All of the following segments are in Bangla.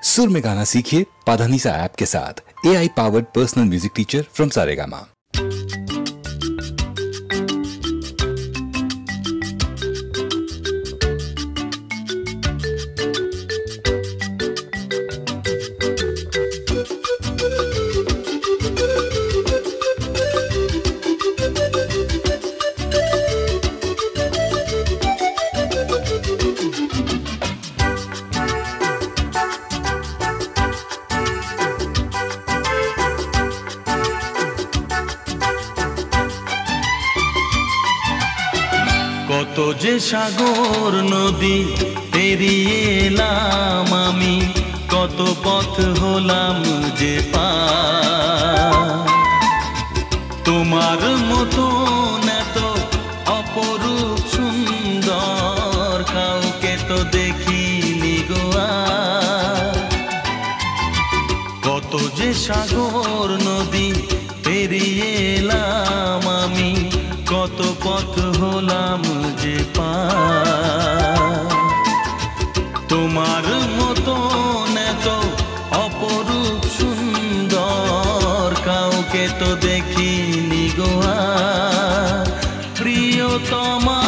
सुर में गाना सीखिए पाधानीसा ऐप के साथ। AI powered personal music teacher from Saregama. কত যে সাগর নদী পেরিয়ে এলাম আমি, কত পথ হলাম যে পার। তোমার মতো এত অপরূপ সুন্দর কাউকে তো দেখিনি গো আর। কত যে সাগর নদী পেরিয়ে এলাম আমি, কত পথ হলাম যে পার। তোমার মতো এত অপরূপ সুন্দর কাউকে তো দেখিনি গো আর। প্রিয়তমা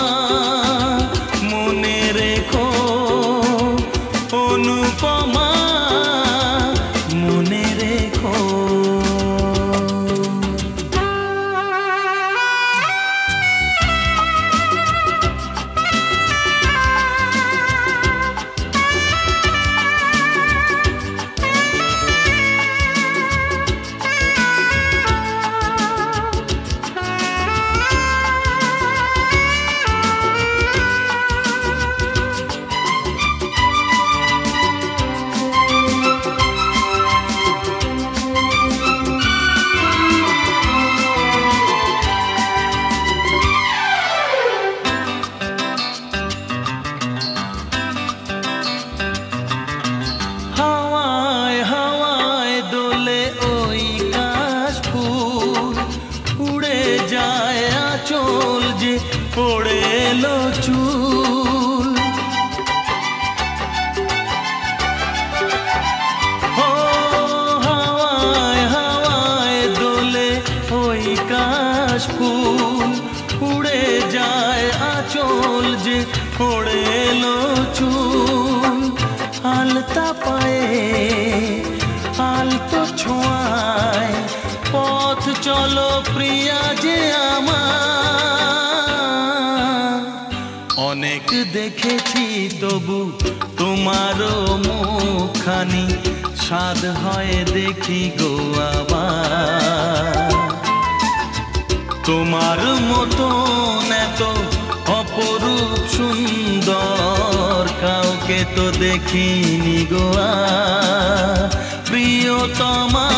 মনে রেখো, অনুপমা মনে রেখো। পড়ে এলো চুল, ও হাওয়ায় হাওয়ায় দোলে ওই কাশফুল। উড়ে যায় আঁচল যে পড়ে এলো চুল। আলতা পায়ে আলতো ছোঁয়ায় পথ চলো প্রিয়া যে আমার। অনেক দেখেছি তবু তোমারও মুখখানি, স্বাদ হয় দেখি গো আবার। তোমার মতো এত অপরূপ সুন্দর কাউকে তো দেখিনি গো আর। প্রিয়তমা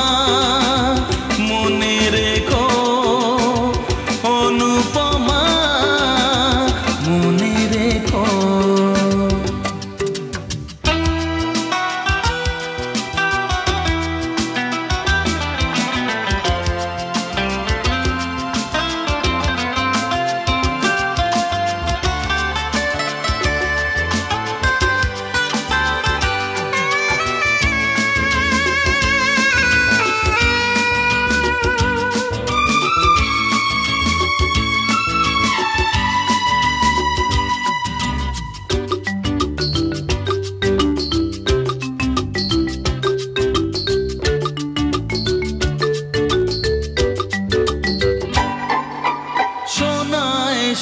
মনে রেখো, অনুপমা মনে রেখো।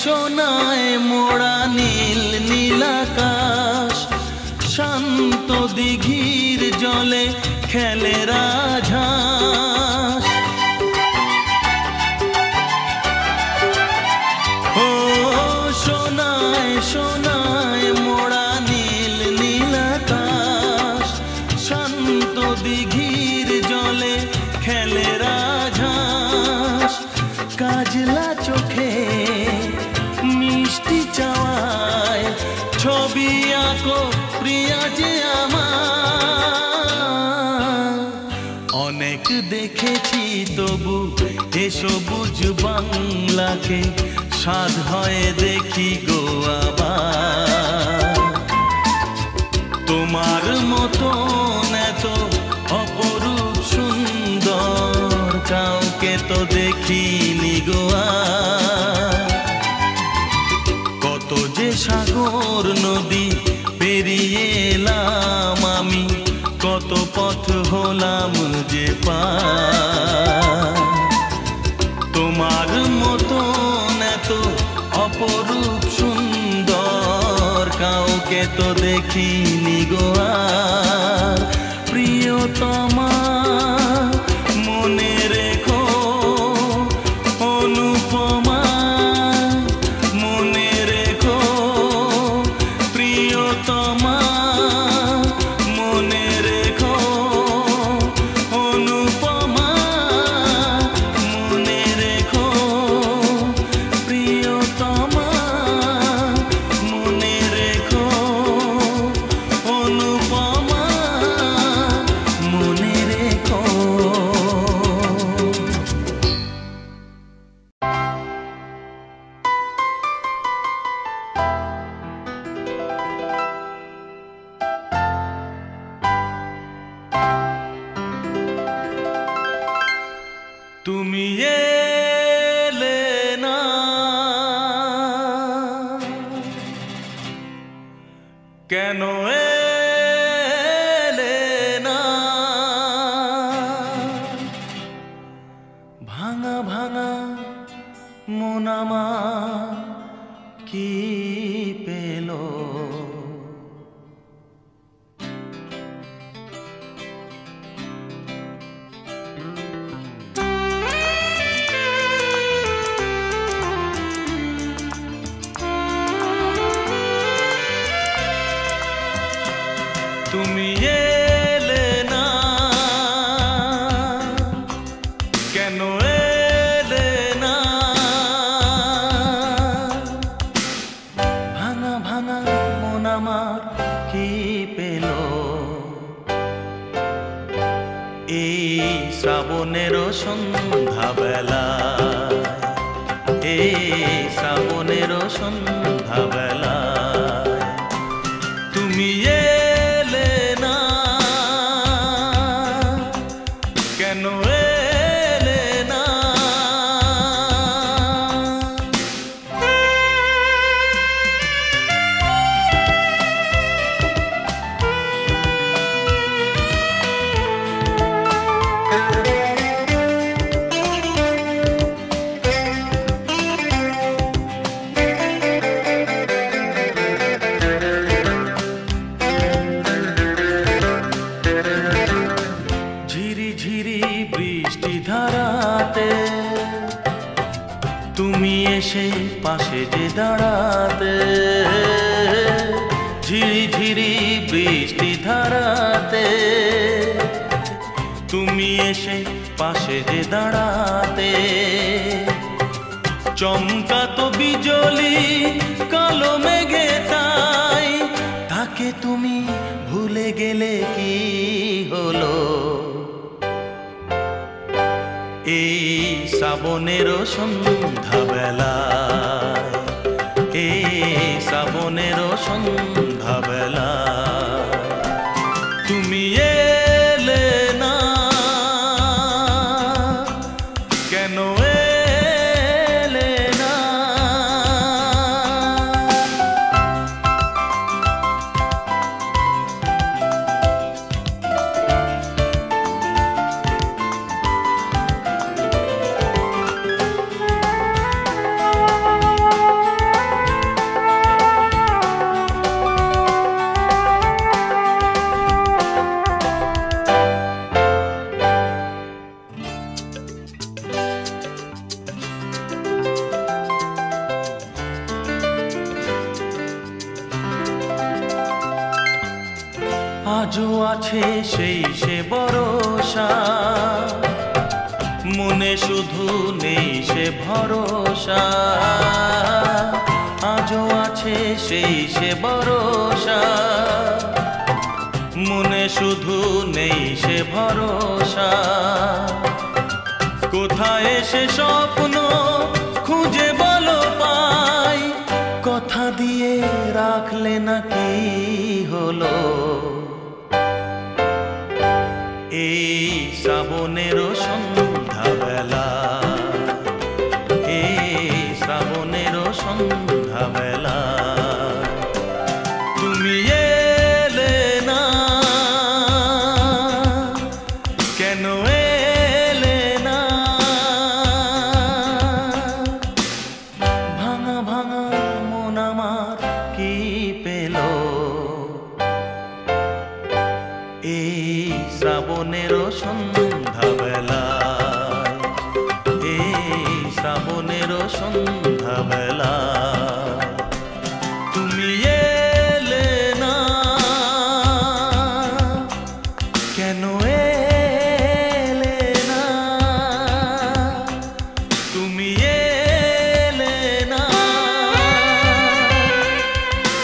সোনায় মোড়া নীল নীলাকাশ, শান্ত দিঘির জলে খেলে রাজহাঁস। ও সোনায় সোনায় মোড়া নীল নীলাকাশ, শান্ত দিঘির জলে খেলে রাজহাঁস। কাজলা চোখে মিষ্টি চাওয়ায় ছবি আঁকো প্রিয়া যে আমার। অনেক দেখেছি তবু এ সবুজ বাংলাকে, স্বাদ হয় দেখি গো আবার। তোমার মতো দেখিনি গো আর। কত যে সাগর নদী পেরিয়ে এলাম আমি, কত পথ হলাম যে পার। তোমার মতন এত অপরূপ সুন্দর কাউকে তো দেখিনি গো আর। প্রিয়তমা মনে রেখো, অনুপমা মনে রেখো, প্রিয়তমা মনে রেখো, অনুপমা মনে রেখো, প্রিয়তমা মনে রেখো, অনুপমা মনে রেখো। তুমি এলে না, কেন এলে না, ভাঙা ভাঙা মন আমার কি পেল। তুমি এলে না, কেন এলে না, ভাঙা ভাঙা মন আমার কি পেল। এই শ্রাবণের সন্ধ্যাবেলা, এই শ্রাবণের সন্ধ্যাবেলা তুমি এলে না, কেন এলে না। ঝিরি ঝিরি বৃষ্টি ধারাতে তুমি এসে পাশে যে দাঁড়াতে। ঝিরি ঝিরি বৃষ্টি ধারাতে তুমি এসে পাশে যে দাঁড়াতে। চমকাতো বিজলি কালো মেঘে তাই, তাকে তুমি ভুলে গেলে কি হলো। এই শ্রাবণের সন্ধ্যাবেলায়, এই শ্রাবণের সন্ধ্যাবেলায় তুমি এলে না, কেন এলে না। আজও আছে সেই সে ভরসা, মনে শুধু নেই সে ভরসা। আজও আছে সেই সে ভরসা, মনে শুধু নেই সে ভরসা। কোথায় সে স্বপ্ন খুঁজে বলো পাই, কথা দিয়ে রাখলে না কি হলো। এই শ্রাবণের সন্ধ্যাবেলা এই শ্রাবণেরও সন্ধ্যাবেলায়, এই শ্রাবণেরও সন্ধ্যাবেলায় তুমি এলে না, কেন এলে না, তুমি এলে না,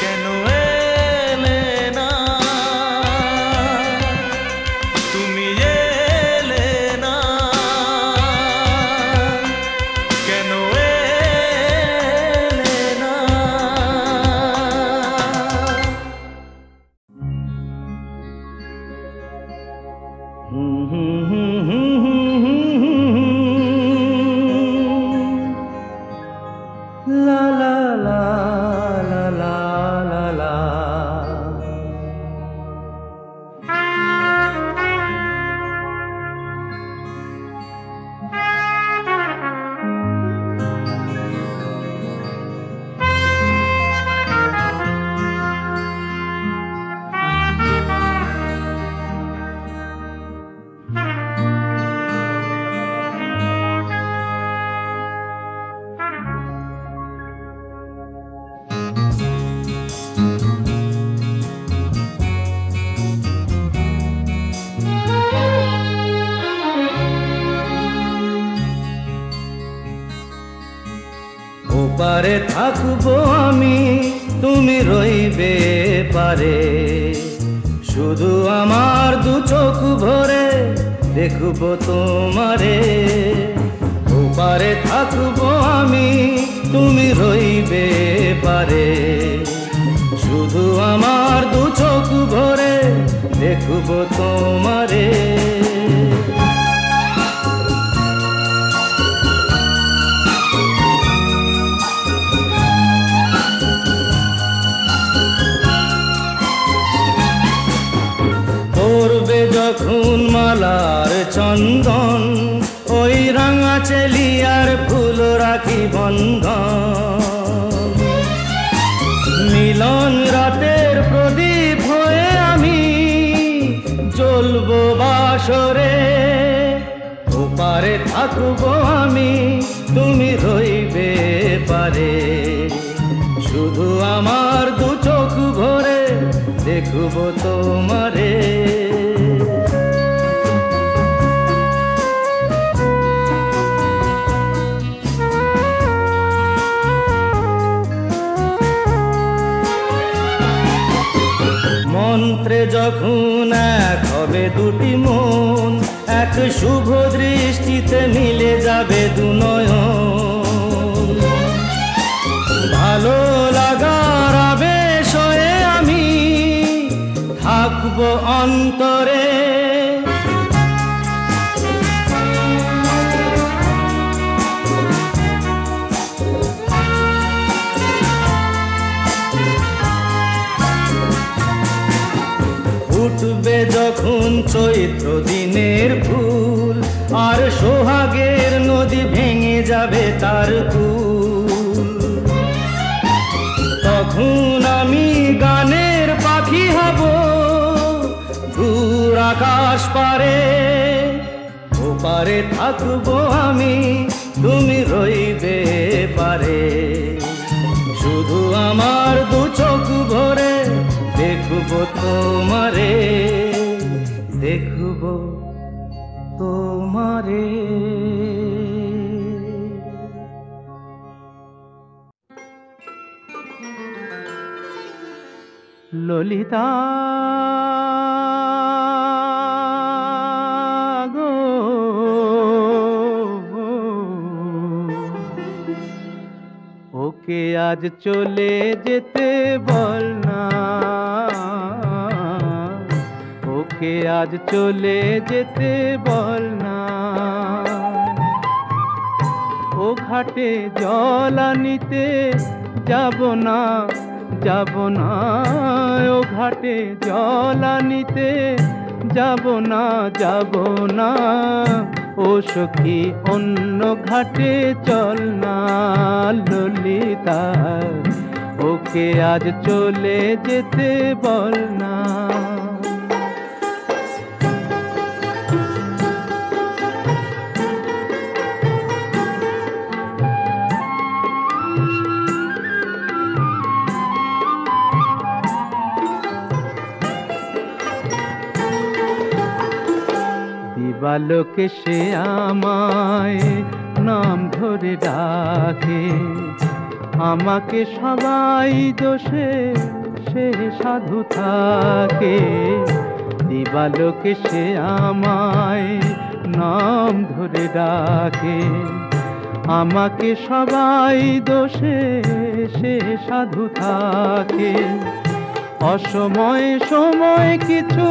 কেন এলে না, তুমি এলে না, কেন এলে না। La la la la la la la. ওপারে থাকবো আমি, তুমি রইবে পারে, শুধু আমার দু চোখ ভরে দেখবো তোমারে। ওপারে থাকবো আমি, তুমি রইবে পারে, শুধু আমার দু চোখ ভরে দেখবো তোমারে। পড়বে যখন মালার চন্দন, ওই রাঙা চেলিয়ার ফুল রাখি বন্ধন। মিলন রাতের প্রদীপ হয়ে আমি জ্বলবো বাসরে। ওপারে থাকবো আমি, তুমি রইবে পারে, শুধু আমার দু চোখ ভরে দেখবো তোমারে। মন্ত্রে যখন এক হবে দুটি মন, এক শুভ দৃষ্টিতে মিলে যাবে দু নয়ন। ভালো লাগার আবেশ হয়ে আমি থাকবো অন্তরে। উঠবে যখন চৈত্র দিনের ফুল, আর সোহাগের নদী ভেঙে যাবে তার কুল। তখন আমি গানের পাখি হব দূর আকাশ পারে। ওপারে থাকবো আমি, তুমি রইবে পারে, শুধু আমার দু চোখ ভরে দেখবো তোমারে, দেখবো তোমারে। ললিতা গো, ওকে আজ চলে যেতে বল না, ওকে আজ চলে যেতে বল না। ও ঘাটে জল আনিতে যাব না, যাব না, ও ঘাটে জল আনিতে যাব না, যাব না। ও সখী অন্য ঘাটে চল না ললিতা, ওকে আজ চলে যেতে বল না। দিবালোকে সে আমায় নাম ধরে ডাকে, আমাকে সবাই দোষে সে সাধু থাকে। দিবালোকে সে আমায় নাম ধরে ডাকে, আমাকে সবাই দোষে সে সাধু থাকে। অসময়ে সময় কিছু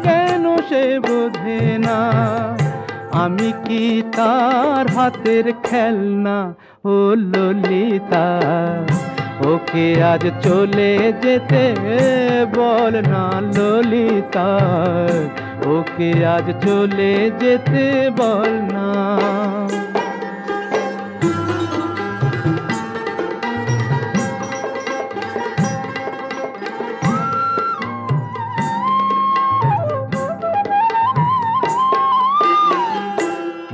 কেন সে বোঝে না, আমি কি তার হাতের খেলনা ও ললিতা। ওকে আজ চলে যেতে বল না ললিতা, ওকে আজ চলে যেতে বল না।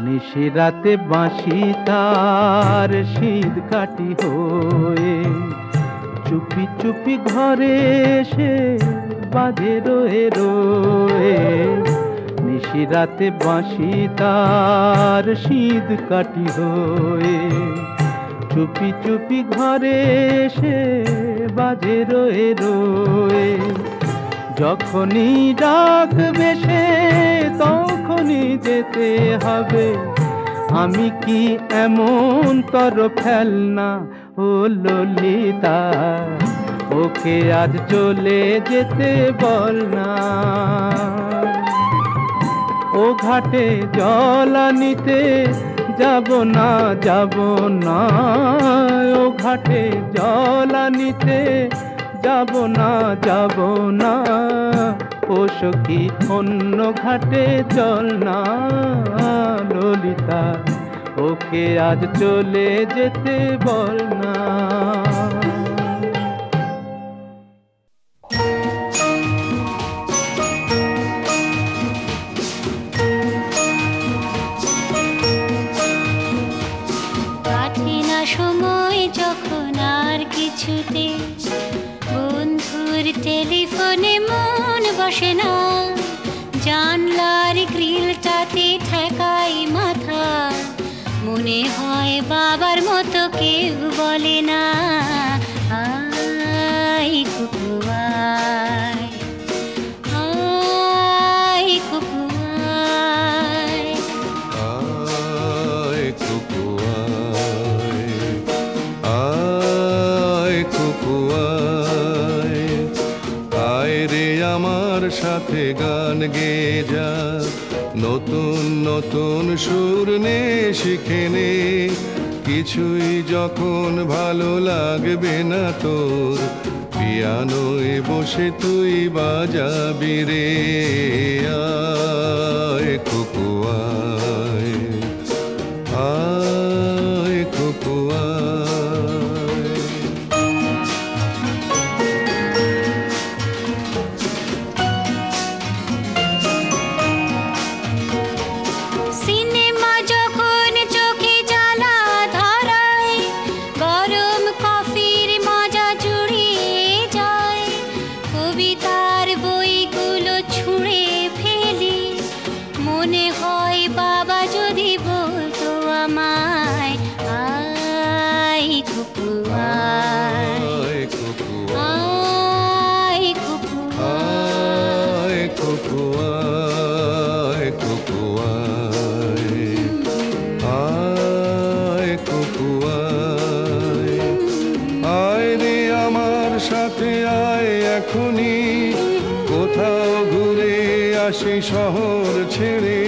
নিশিরাতে বাঁশি তার শীত কাটি হয়ে, চুপি চুপি ঘরে এসে বাজে রয়ে রয়ে। নিশিরাতে বাঁশি তার শীত কাটি হয়ে, চুপি চুপি ঘরে এসে বাজে রয়ে রয়ে। যখনই ডাকবে সে তখনই যেতে হবে, আমি কি এমন তর ফেলনা ও ললিতা। ওকে আজ চলে যেতে বল না। ও ঘাটে জল আনিতে যাব না যাব না, ও ঘাটে জল আনিতে যাব না যাব না। ও সখী অন্য ঘাটে চল না ললিতা, ওকে আজ চলে যেতে বল না। কাটে না সময় যখন আর কিছুতে, বন্ধুর টেলিফোনে মন বসে না, জানলার গ্রিলটাতে ঠেকাই মাথা, মনে হয় বাবার মতো কেউ বলে না আই কুকু আয়, আয় কুকু আয়, আয় কুকু আয়, আয় কুকু আয়, আয় রে আমার সাথে গান গেয়ে যা, নতুন নতুন সুর নে শিখে নে। কিছুই যখন ভালো লাগবে না তোর, পিয়ানোয় বসে তুই বাজাবি রে। আয় কুকু আয়, আয় কুকু আয়। সিনেমা যখন চোখে জ্বালা ধরায়, গরম কফির মজা জুড়িয়ে যায়, কবিতার বইগুলো ছুঁড়ে ফেলি, মনে হয় বাবা যদি বলতো আমায় আয় কুকু আয়, আয় কুকু আয় কুকু আয়, কুকু আয়, কুকু আয়, আয় কুকু আয়। আয় রে আমার সাথে আয় এখনি, কোথাও ঘুরে আসি শহর ছেড়ে,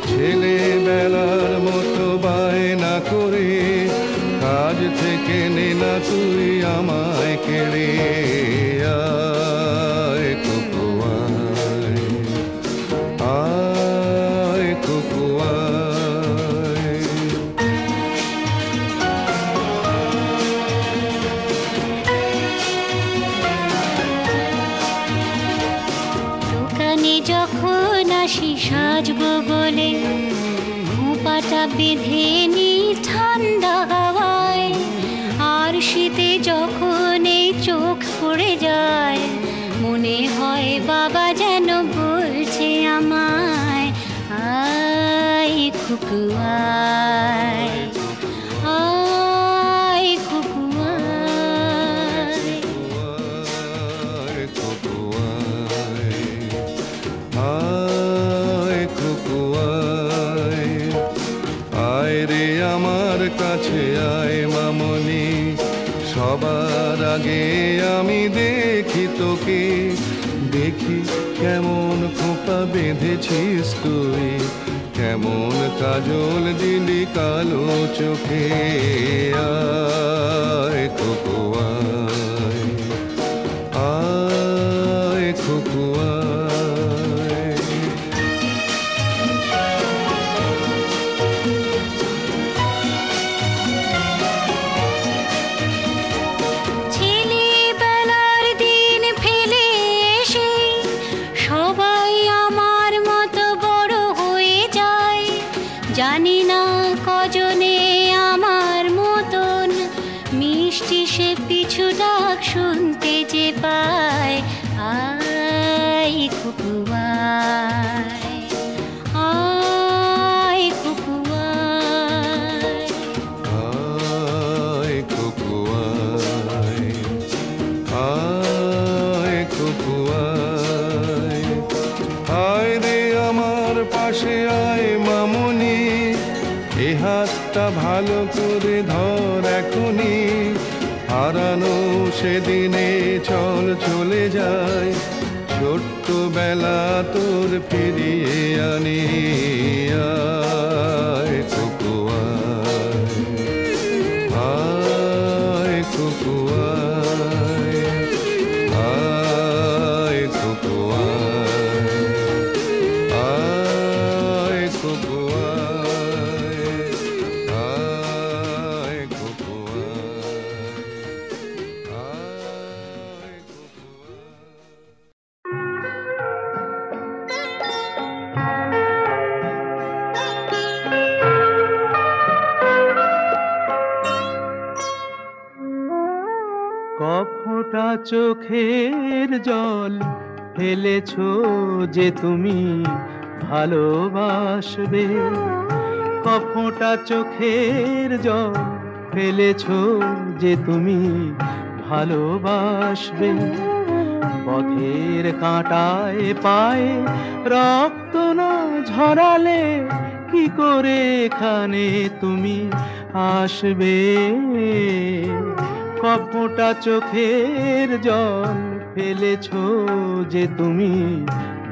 ছেলেবেলার মতো বায়না করে, কাজ থেকে নে না তুই আমায় কেড়ে। আয় কুকু আয়, আয় কুকু আয়। দোকানে যখন আসি সাজবো বলে, খোঁপাটা বেঁধে নি ঠান্ডা হাওয়ায়, আর শীতে যখন এই চোখ পড়ে যায়, মনে হয় বাবা যেন বলছে আমায় কাছে আয় মামনি, সবার আগে আমি দেখি তোকে, দেখি কেমন খোপা বেঁধেছিস তুই, কেমন কাজল দিলি কালো চোখে। আয় খোকো আয়, আয় খোকো আয়। ছেলেবেলার দিন ফেলে এসে সবাই আমার মতো বড় হয়ে যায়, জানি না কজনে আমার মতন মিষ্টি সে পিছু ডাক শুনতে যে পায়। আয় খুকু আয়, আয় খুকু আয়। আয় খোকো আয়, আয় খোকো আয়। আয় রে আমার পাশে আয় মামনি, এ হাতটা ভালো করে ধর এখনি, হারানো সেদিনে চল চলে যায়, ছোট্টবেলা তোর ফিরিয়ে আনি। আয় খোকো আয়, আয় খোকো আয়, আয় খোকো আয়, আয় খোকো আয়, আয় খোকো আয়, আয় খোকো আয়। কফোঁটা চোখের জল ফেলেছো যে তুমি ভালোবাসবে, কফোঁটা চোখের জল ফেলেছো যে তুমি ভালোবাসবে। পথের কাঁটায় পায়ে রক্ত না ঝরালে কি করে এখানে তুমি আসবে। কপোটা চোখের জল ফেলেছো যে তুমি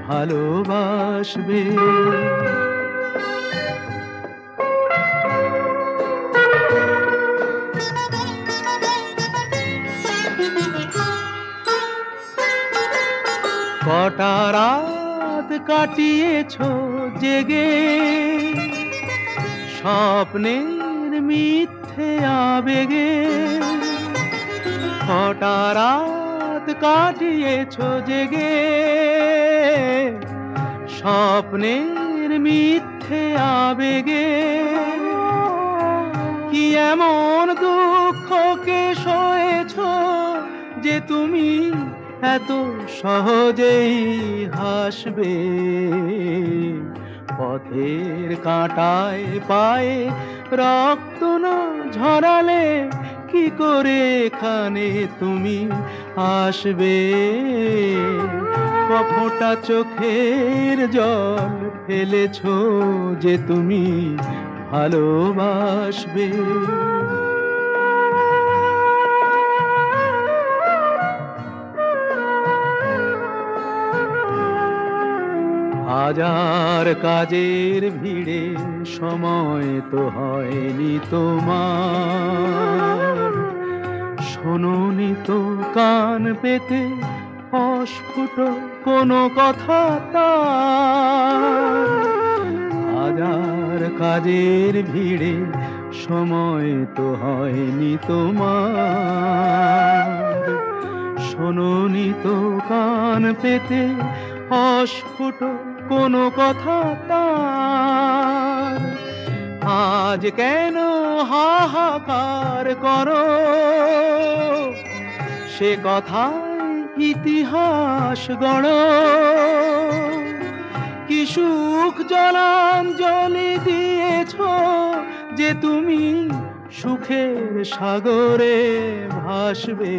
ভালোবাসবে। কটা রাত কাটিয়েছো জেগে, স্বপ্নের মিথ্যে আবেগে। কটা রাত কাটিয়েছো জেগে, স্বপ্নের মিথ্যে আবেগে। কি এমন দুঃখকে সয়েছো যে তুমি এত সহজেই হাসবে। পথের কাঁটায় পায়ে রক্ত না ঝরালে কি করে এখানে তুমি আসবে। কফোঁটা চোখের জল ফেলেছো যে তুমি ভালোবাসবে। হাজার কাজের ভিড়ে সময় তো হয়নি তোমার, শোনোনি তো কান পেতে অস্ফুট কোনো কথা তার। হাজার কাজের ভিড়ে সময় তো হয়নি তোমার, শোনোনি তো কান পেতে অস্ফুট কোনো কথা তার। আজ কেন হাহাকার করো, সে কথায় ইতিহাস গড়ো। কি সুখ জলাঞ্জলি দিয়েছো যে তুমি সুখের সাগরে ভাসবে।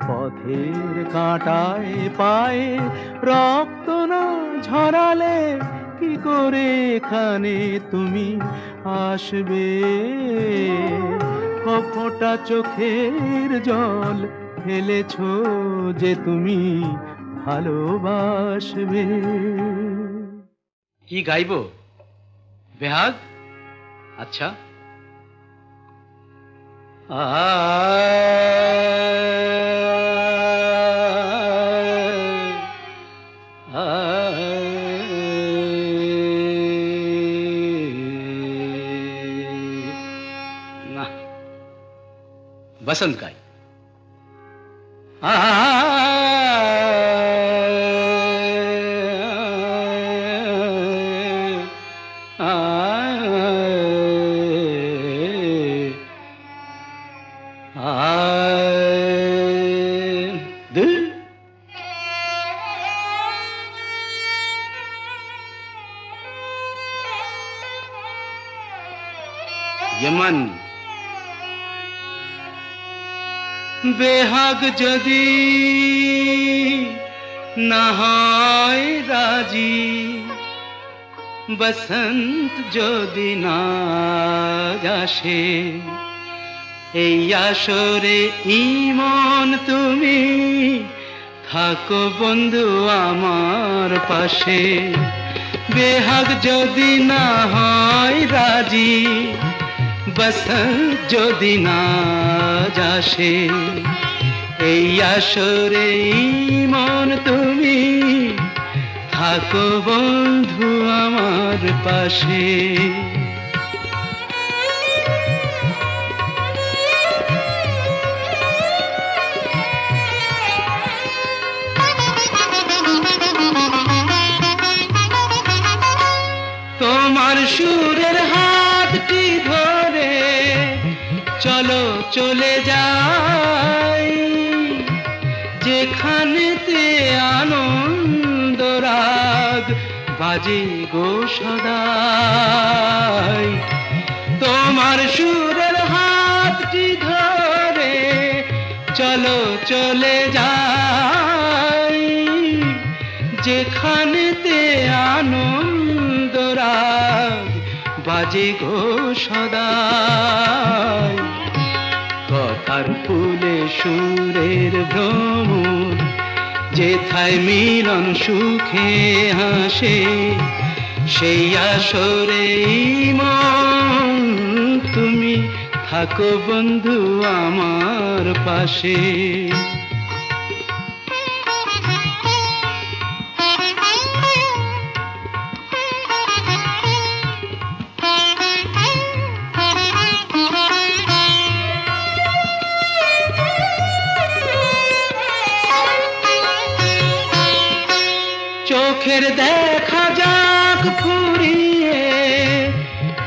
পথের কাঁটায় পায়ে রক্ত না ঝরালে কি করে এখানে তুমি আসবে? ফোঁটা চোখের জল ফেলেছো যে তুমি ভালোবাসবে। কি গাইবো? বেহাগ? আচ্ছা। না, বসন্ত গাই। यमन बेहाग जदि ना হয় রাজি, বসন্ত যদি না আসে, এই আসরে ইমন তুমি থাকো বন্ধু আমার পাশে। বেহাগ যদি না হয় রাজি, বসন্ত যদি না আসে, এই আসরে ইমন তুমি থাকো বন্ধু আমার পাশে। তোমার সুরের হাতটি ধরে চলো চলে যাই, যেখানেতে আনন্দ রাগ বাজে গো সদাই। তোমার সুরের হাতটি ধরে চলো চলে যাই, যেখানেতে আনন্দ রাগ বাজে গো সদাই। কথার ফুলে সুরের ভ্রমর, যেথায় মিলন সুখে হাসে, সেই আসরে মন তুমি থাকো বন্ধু আমার পাশে। চোখের দেখা যাক ফুরিয়ে,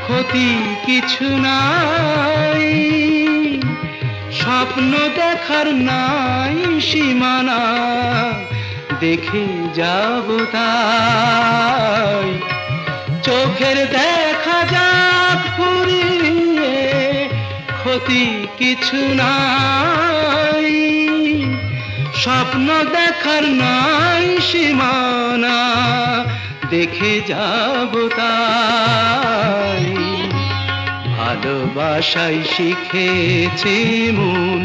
ক্ষতি কিছু নাই, স্বপ্ন দেখার নাই সীমানা, দেখে যাব তাই। চোখের দেখা যাক ফুরিয়ে, ক্ষতি কিছু নাই, স্বপ্ন দেখার নাই সীমানা, দেখে যাব তাই। ভালোবাসাই শিখেছে মন,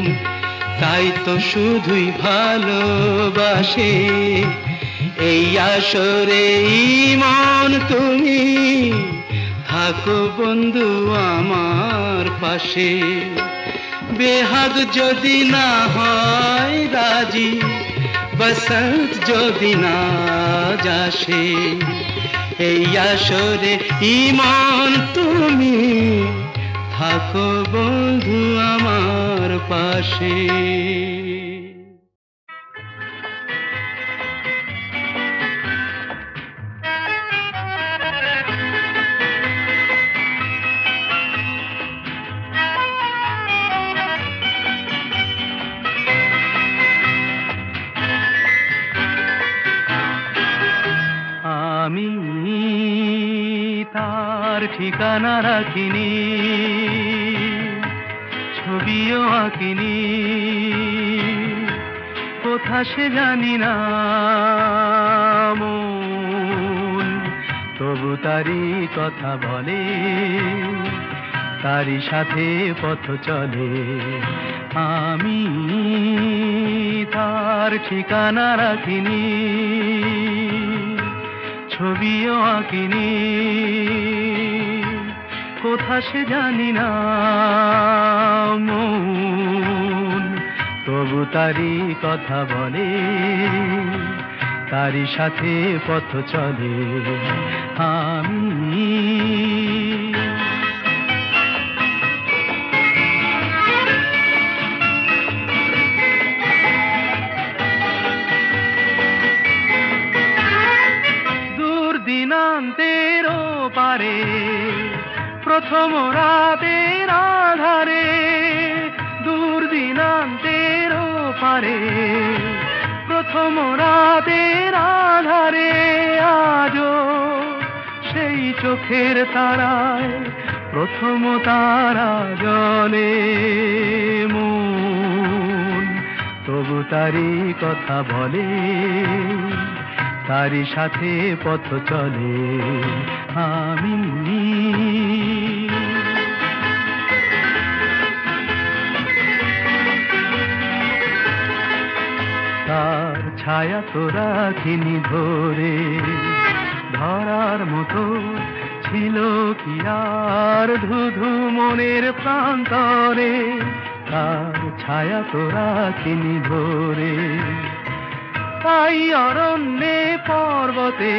তাই তো শুধুই ভালোবাসে, এই আসরে মন তুমি থাকো বন্ধু আমার পাশে। বেহাগ যদি না হয় রাজি, বসন্ত যদি না আসে, এই আসরে ইমন তুমি থাকো বন্ধু আমার পাশে। আমি তার ঠিকানা রাখিনি, ছবিও আঁকিনি, কোথা সে জানি না, মন তবু তারি কথা বলে, তারি সাথে পথ চলে। আমি তার ঠিকানা রাখিনি, ছবিও আঁকিনি, কোথা সে জানি না মন, তবু তারি কথা বলে, তারি সাথে পথ চলে। আমি দূর দিনান্তের পারে, প্রথম রাতের আধারে, দূর দিনান্তের পারে, প্রথম রাতের আধারে, আজও সেই চোখের তারায় প্রথম তারা জ্বলে মন, তবু তারি কথা বলে, তারি সাথে পথ চলে। আমি তার ছায়া তো রাখিনি ধরে, ধরার মতো ছিল কি আর ধুধু মনের প্রান্তরে, তার ছায়া তো রাখিনি ধরে। তাই অরণ্যে পর্বতে,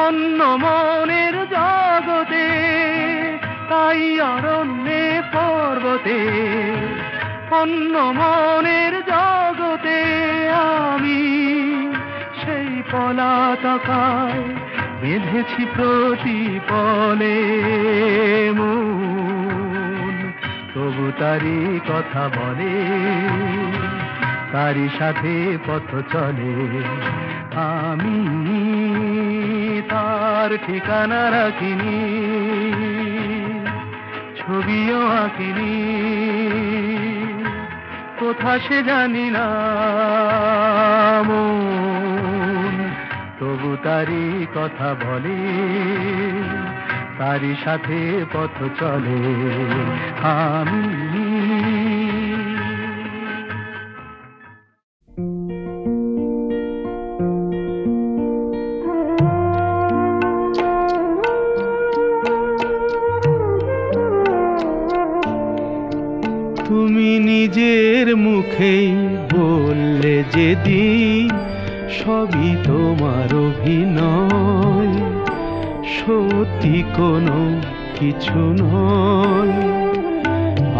অন্য মনের জগতে, তাই অরণ্যে পর্বতে, অন্য মনের জগতে, আমি সেই পলাতকায় বেঁধেছি প্রতিপলে মন, তবু তারি কথা বলে, তারি সাথে পথ চলে। আমি তার ঠিকানা রাখিনি, ছবিও আঁকিনি, কোথা সে জানি না মন, তবু তারি কথা বলে, তারি সাথে পথ চলে। আমি তুমি নিজের মুখেই বললে যেদিন, সবই তোমার অভিনয়, সত্যি কোনো কিছু নয়।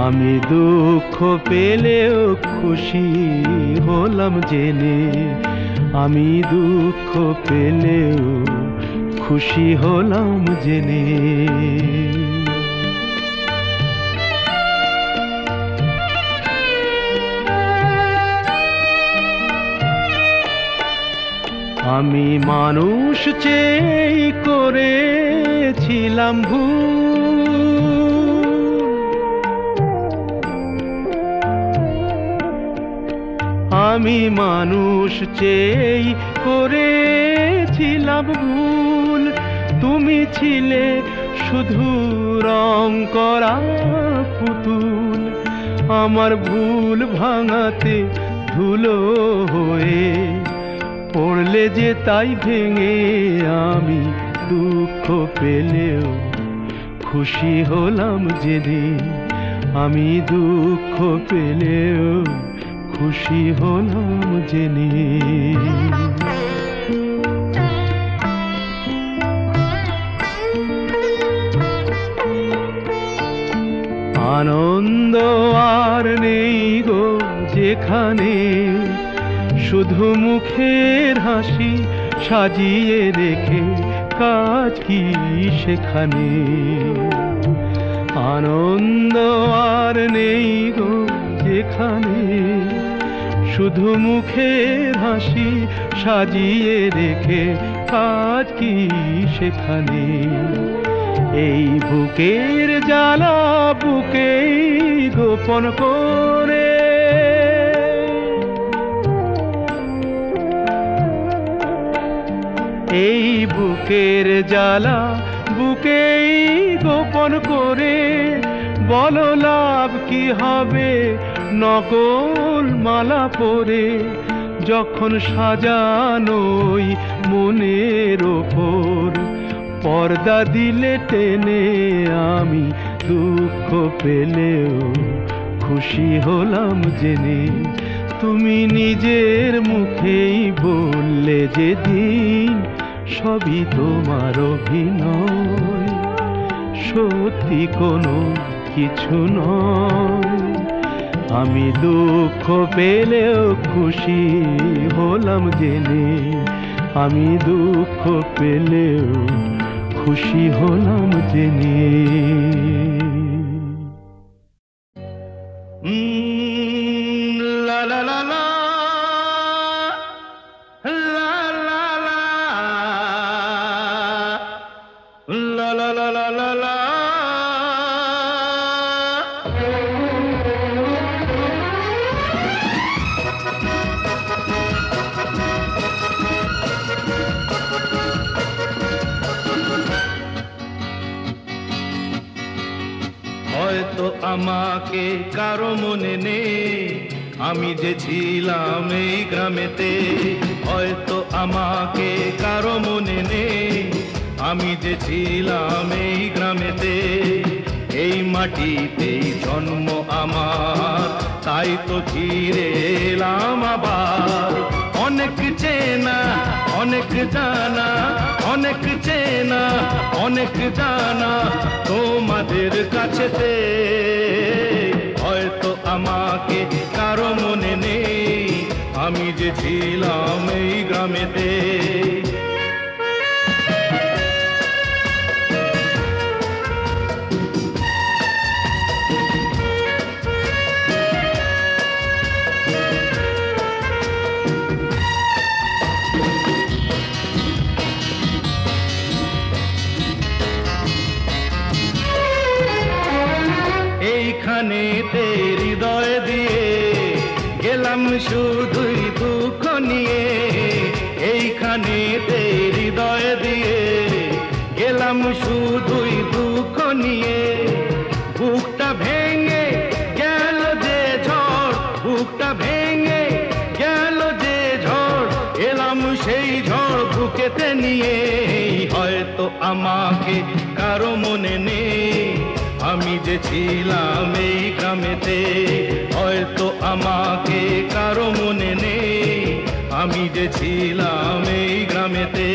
আমি দুঃখ পেলেও খুশি হলাম জেনে, আমি দুঃখ পেলেও খুশি হলাম জেনে। আমি মানুষ চেয়ে করেছিলাম ভুল, আমি মানুষ চেয়ে করেছিলাম ভুল। তুমি ছিলে শুধু রং করা পুতুল, আমার ভুল ভাঙাতে ধুলো হয়ে পড়লে যে তাই ভেঙে। আমি দুঃখ পেলেও খুশি হলাম যেদিন, আমি দুঃখ পেলেও খুশি হলাম জেনে। আনন্দ আর নেই গো যেখানে, শুধু মুখের হাসি সাজিয়ে রেখে কাজ কি সেখানে। আনন্দ আর নেই গো যেখানে, শুধু মুখের হাসি সাজিয়ে রেখে কাজ কি সেখানে। এই বুকের জ্বালা বুকেই গোপন করে, এই বুকের জ্বালা বুকেই গোপন করে, বলো লাভ কি হবে নকল মালা পরে। যখন সাজানোই মনের ওপর পর্দা দিলে টেনে, আমি দুঃখ পেলেও খুশি হলাম জেনে। তুমি নিজের মুখেই বললে যেদিন, সবই তোমার অভিনয়, সত্যি কোনো কিছু নয়। আমি দুঃখ পেলেও খুশি হলাম জেনে, আমি দুঃখ পেলেও খুশি হলাম জেনে। লা লা লা লা লা লা লা লা লা লা লা লা। হয়তো আমাকে কারো মনে নেই, আমি যে ছিলাম এই গ্রামেতে। হয়তো আমাকে কারো মনে নেই, আমি যে ছিলাম এই গ্রামেতে। এই মাটিতেই জন্ম আমার, তাই তো ফিরে এলাম আবার। অনেক চেনা অনেক জানা, অনেক চেনা অনেক জানা তোমাদের কাছেতে। হয়তো আমাকে কারো মনে নেই, আমি যে ছিলাম এই গ্রামেতে। এইখানেতে হৃদয় দিয়ে গেলাম শুধুই দুঃখ নিয়ে। এইখানেতে হৃদয় দিয়ে গেলাম শুধুই দুঃখ নিয়ে। বুকটা ভেঙে গেল যে ঝড়, বুকটা ভেঙে গেল যে ঝড়, এলাম সেই ঝড় বুকেতে নিয়ে। হয়তো আমাকে কারো মনে নেই, আমি যে ছিলাম এই গ্রামেতে। হয়তো আমাকে কারো মনে নেই, আমি যে ছিলাম এই গ্রামেতে।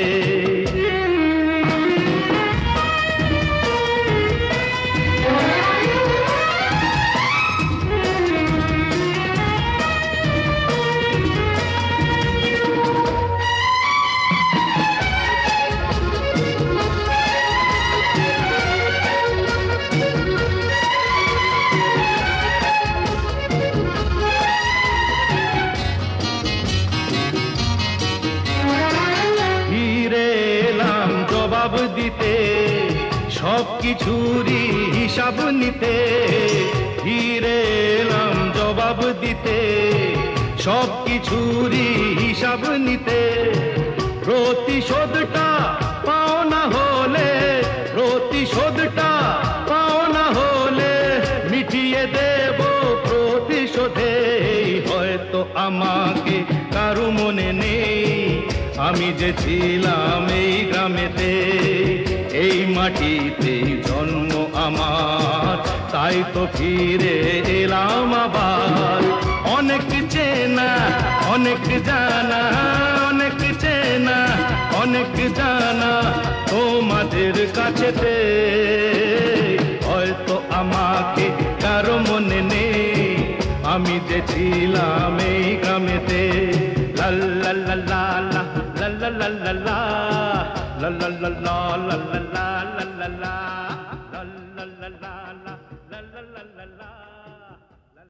জবাব দিতে সব কিছুরই হিসাব নিতে। ফিরে এলাম জবাব দিতে সব কিছুরই হিসাব নিতে। প্রতিশোধটা পাও না হলে, প্রতিশোধটা পাও না হলে মিটিয়ে দেব প্রতিশোধে। হয়তো আমাকে কারো মনে নেই, আমি যে ছিলাম এই গ্রামেতে। এই মাটিতে জন্ম আমার, তাই তো ফিরে এলাম আবার। অনেক চেনা অনেক জানা, অনেক চেনা অনেক জানা তোমাদের কাছেতে। হয়তো আমাকে কারো মনে নেই, আমি যে ছিলাম এই গ্রামেতে। লা লা লা লা লা la la la la la la la la la la la la la la